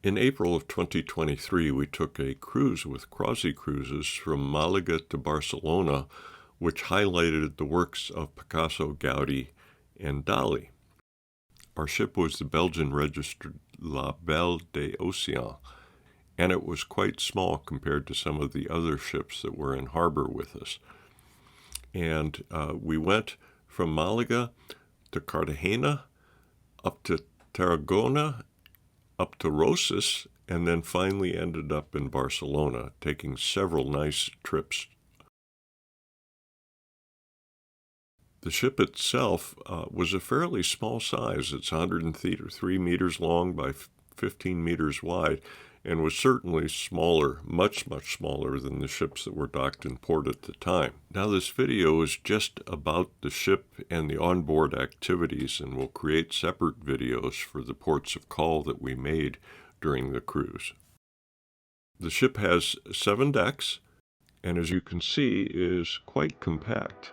In April of 2023, we took a cruise with Crossy Cruises from Malaga to Barcelona, which highlighted the works of Picasso, Gaudi, and Dali. Our ship was the Belgian-registered La Belle des Océans, and it was quite small compared to some of the other ships that were in harbor with us. And we went from Malaga to Cartagena, up to Tarragona, up to Roses, and then finally ended up in Barcelona, taking several nice trips. The ship itself was a fairly small size. It's 103 meters long by 15 meters wide, and was certainly smaller, much smaller than the ships that were docked in port at the time. Now this video is just about the ship and the onboard activities, and we'll create separate videos for the ports of call that we made during the cruise. The ship has 7 decks, and as you can see, is quite compact.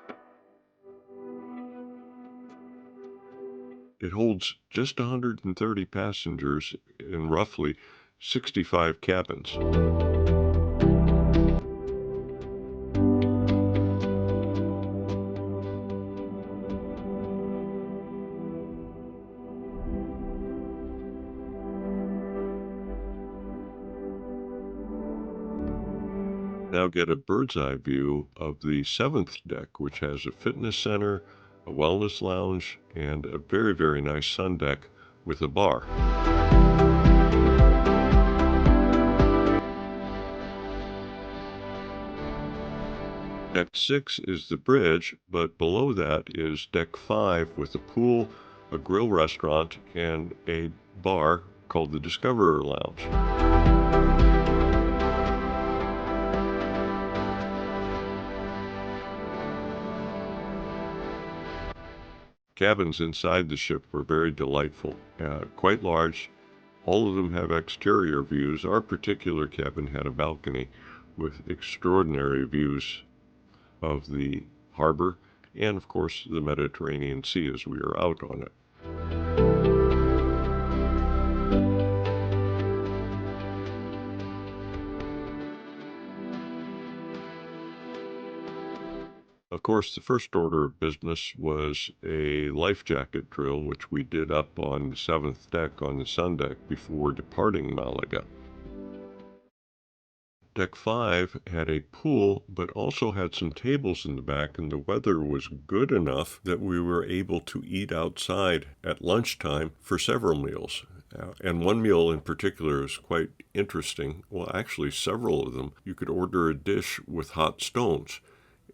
It holds just 130 passengers in roughly 65 cabins. Now get a bird's eye view of the 7th deck, which has a fitness center, a wellness lounge, and a very nice sun deck with a bar. Deck 6 is the bridge, but below that is Deck 5 with a pool, a grill restaurant, and a bar called the Discoverer Lounge. Cabins inside the ship were very delightful, quite large. All of them have exterior views. Our particular cabin had a balcony with extraordinary views of the harbor and, of course, the Mediterranean Sea as we were out on it. Of course, the first order of business was a life jacket drill, which we did up on the 7th deck on the sun deck before departing Malaga. Deck 5 had a pool, but also had some tables in the back, and the weather was good enough that we were able to eat outside at lunchtime for several meals. And one meal in particular is quite interesting. Well, actually, several of them. You could order a dish with hot stones,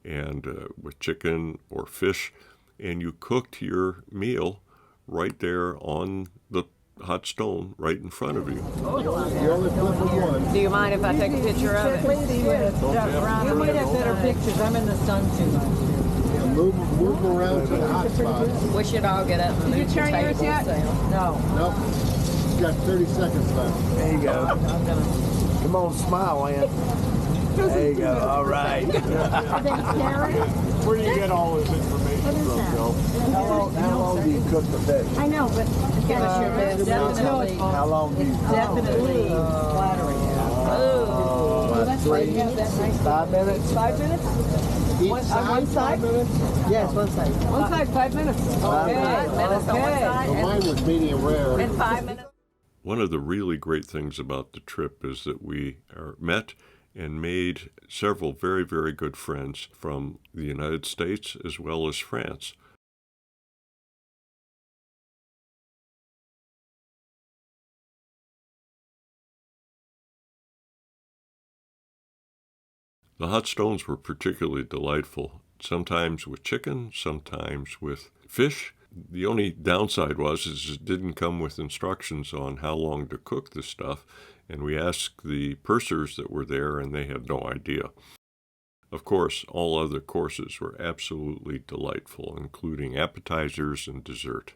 and with chicken or fish, and you cooked your meal right there on the hot stone right in front of you. Do you mind if I take a picture of it? You might have better pictures. I'm in the sun too much. Yeah, move around to the hot spots. We should all get up and move the tables down. No. Nope. You got 30 seconds left. There you go. Come on, smile, Ann. There you go. All right. Where do you get all this information from, Joe? How long do you cook the fish? I know, but Definitely. How long do you cook definitely flattering. About 5 minutes? 5 minutes? On one side? Yes, one side. One side, 5 minutes. Okay. 5 minutes on one side Well, mine was medium rare. and 5 minutes. One of the really great things about the trip is that we met and made several very good friends from the United States as well as France. The hot stones were particularly delightful, sometimes with chicken, sometimes with fish. The only downside was it didn't come with instructions on how long to cook the stuff, and we asked the pursers that were there, and they had no idea. Of course, all other courses were absolutely delightful, including appetizers and dessert.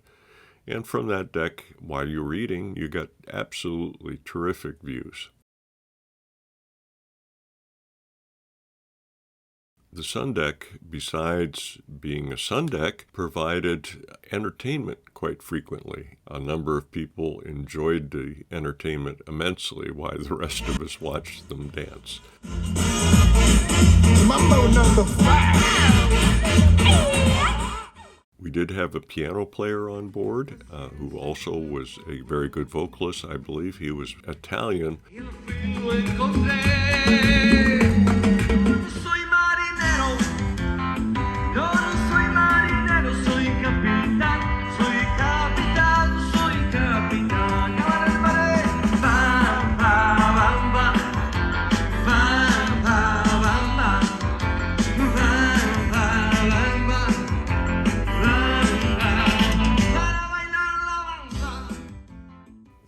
And from that deck, while you were eating, you got absolutely terrific views. The sun deck, besides being a sun deck, provided entertainment quite frequently. A number of people enjoyed the entertainment immensely while the rest of us watched them dance. Mambo number 5. We did have a piano player on board who also was a very good vocalist. I believe he was Italian.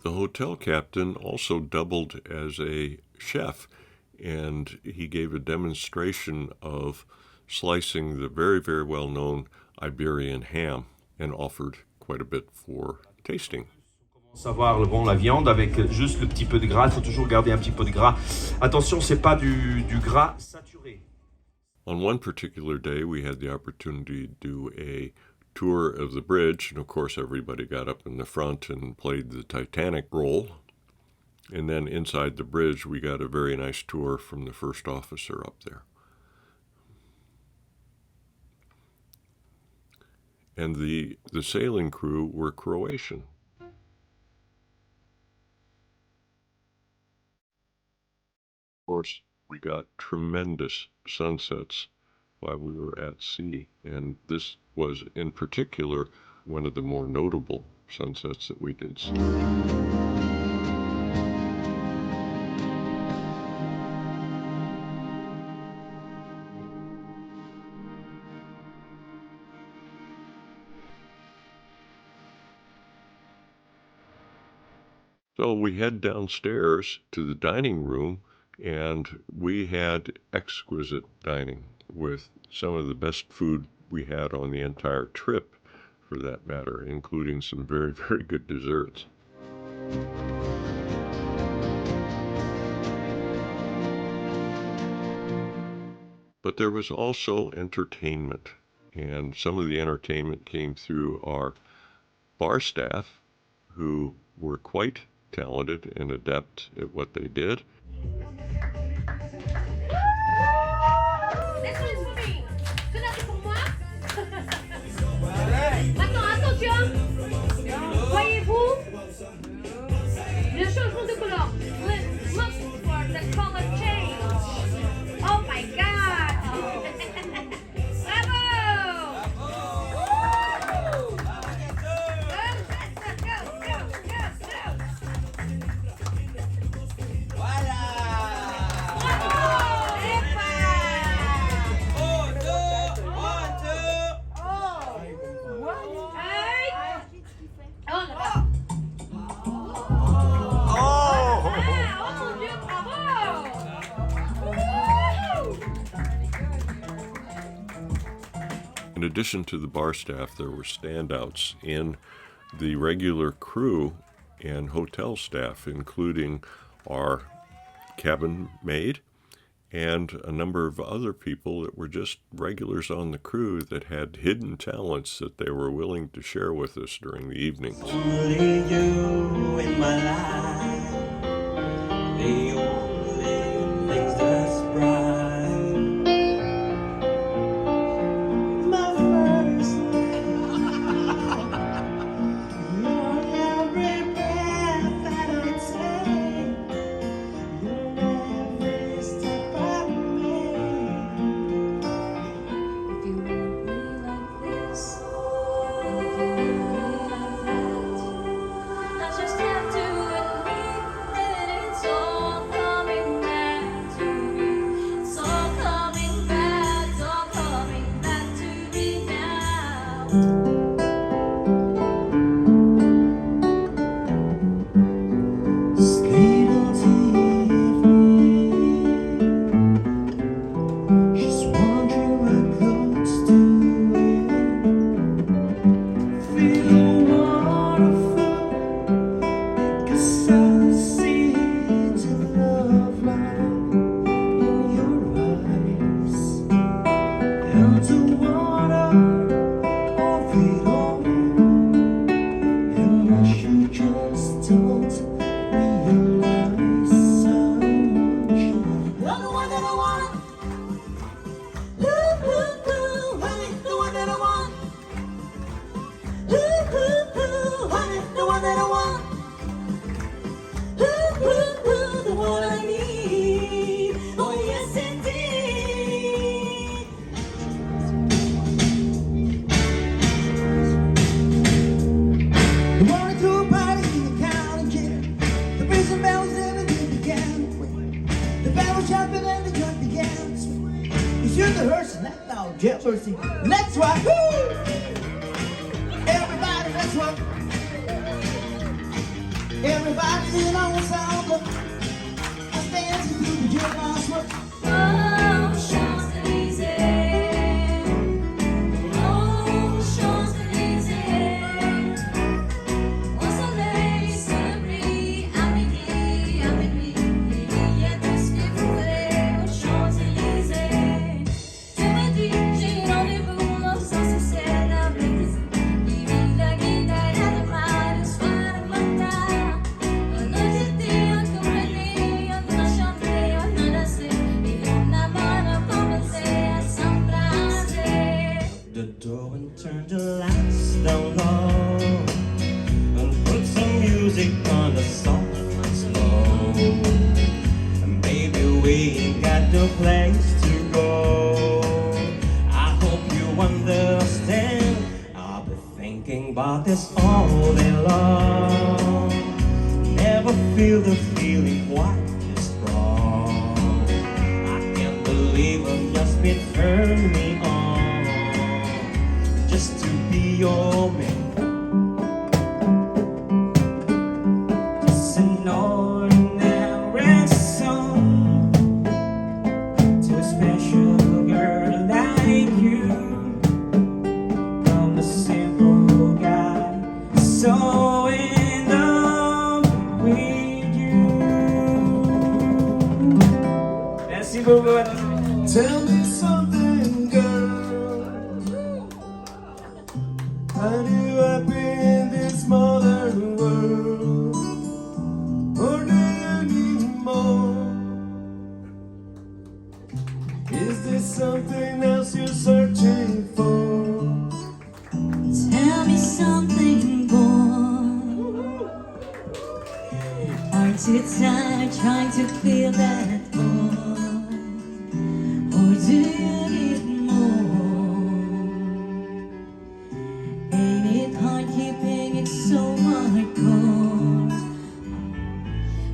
The hotel captain also doubled as a chef, and he gave a demonstration of slicing the very, very well-known Iberian ham and offered quite a bit for tasting. Savoir la viande avec juste le petit peu de gras, il faut toujours garder un petit peu de gras. Attention, c'est pas du gras saturé. On one particular day, we had the opportunity to do a tour of the bridge, and of course everybody got up in the front and played the Titanic role. And then inside the bridge, we got a very nice tour from the first officer up there. And the sailing crew were Croatian. Of course, we got tremendous sunsets while we were at sea, and this was in particular one of the more notable sunsets that we did see. So we head downstairs to the dining room, and we had exquisite dining with some of the best food we had on the entire trip, for that matter, including some very, very good desserts. But there was also entertainment, and some of the entertainment came through our bar staff, who were quite talented and adept at what they did. This one is for me. C'est là pour moi. Maintenant, attention. Voyez-vous le changement de couleur? Look for the color change. Oh my God! Bravo! In addition to the bar staff, there were standouts in the regular crew and hotel staff, including our cabin maid and a number of other people that were just regulars on the crew that had hidden talents that they were willing to share with us during the evenings. Only you in my life, the only things that's bright. My first love, you're every breath that I take, you're every step I make. If you want me like this, if you want me like that, I just have to admit that it's all coming back to me. It's all coming back to me now. Stay till evening, just wondering what goes to it. Feel wonderful, because I see it's a love line in your eyes. Get mercy. Let's rock. Woo! Everybody, let's rock. Everybody in our sound. I stand to you, you're my smoke. Oh, Champs-Élysées. Oh, Champs-Élysées. Au soleil, sous le bris, à minuit, il y a tout ce que vous voulez aux Champs-Élysées. Tu me dis, j'ai rendez-vous dans sans souci avec tes amis. La guitare de mar, le soir de matin. On a été en compagnie, on a chanté, on a dansé. Et on a mal commencé à s'embrasser. The door and turn the lights down low and put some music on the soft and slow. And baby, we ain't got no place to go. I hope you understand. I'll be thinking about this all day long. Never feel the feeling quite this strong. I can't believe I've just been turned me on just to be your man. It's an ordinary song to a special girl like you. I'm a simple guy, so in love with you. Merci beaucoup. Tell me something, girl. Are you happy in this modern world? Or do you need more? Is there something else you're searching for? Tell me something, boy. Aren't you tired trying to feel that boy? Or do you need more? Ain't it hard keeping it so hardcore?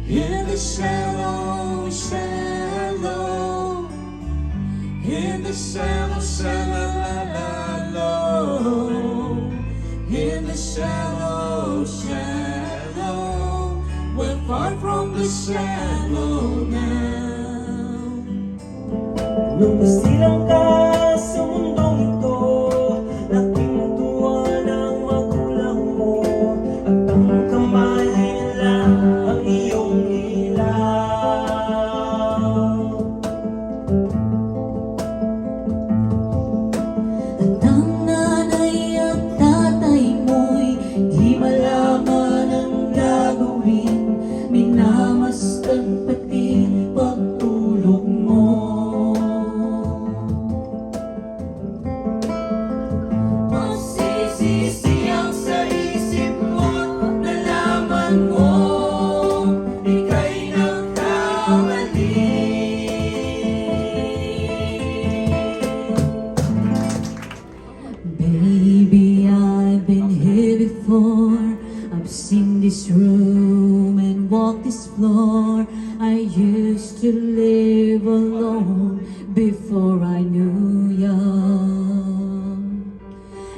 In the shallow, shallow. In the shallow, shallow. In the shallow, shallow. We're far from the shallow now. Nung isilang ka sa mundong ito, laking tuwa ng magulang mo, at ang kamay nila ang iyong ilaw. At ang nanay at tatay mo'y di malaman ang gagawin. Minamasdan pati pagtulog mo. Masisisi ang sa isip mo't nalaman mo ika'y nagkamali. Baby, I've been here before. I've seen this room and walked this floor. I used to live alone before I knew ya.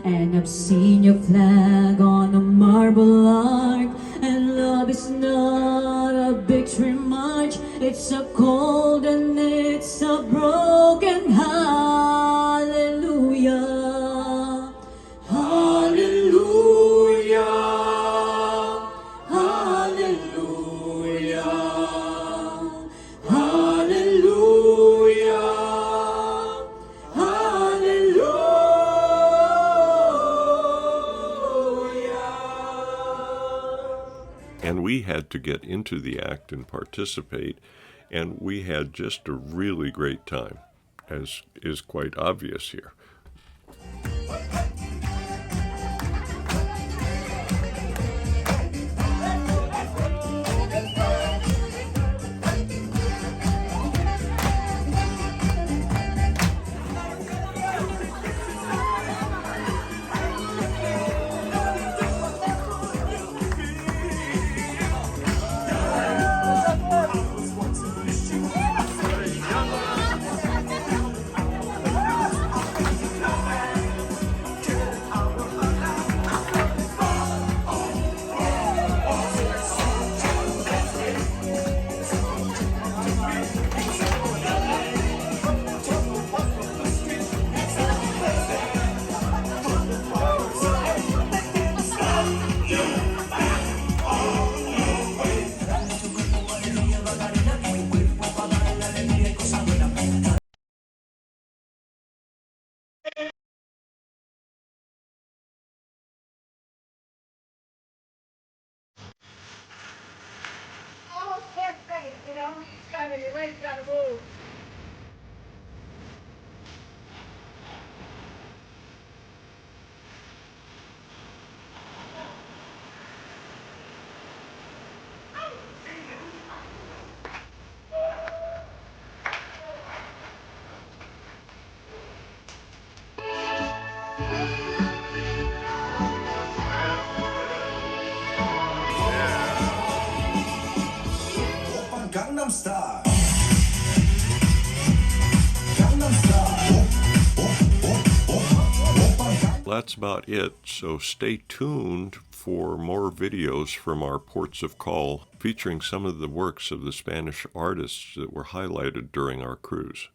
And I've seen your flag on a marble arch. And love is not a victory march. It's a cold and it's a broken hallelujah. Hallelujah. Hallelujah. Hallelujah. Hallelujah. And we had to get into the act and participate, and we had just a really great time, as is quite obvious here. Somebody's gotta move. Gangnam Style. That's about it, so stay tuned for more videos from our ports of call featuring some of the works of the Spanish artists that were highlighted during our cruise.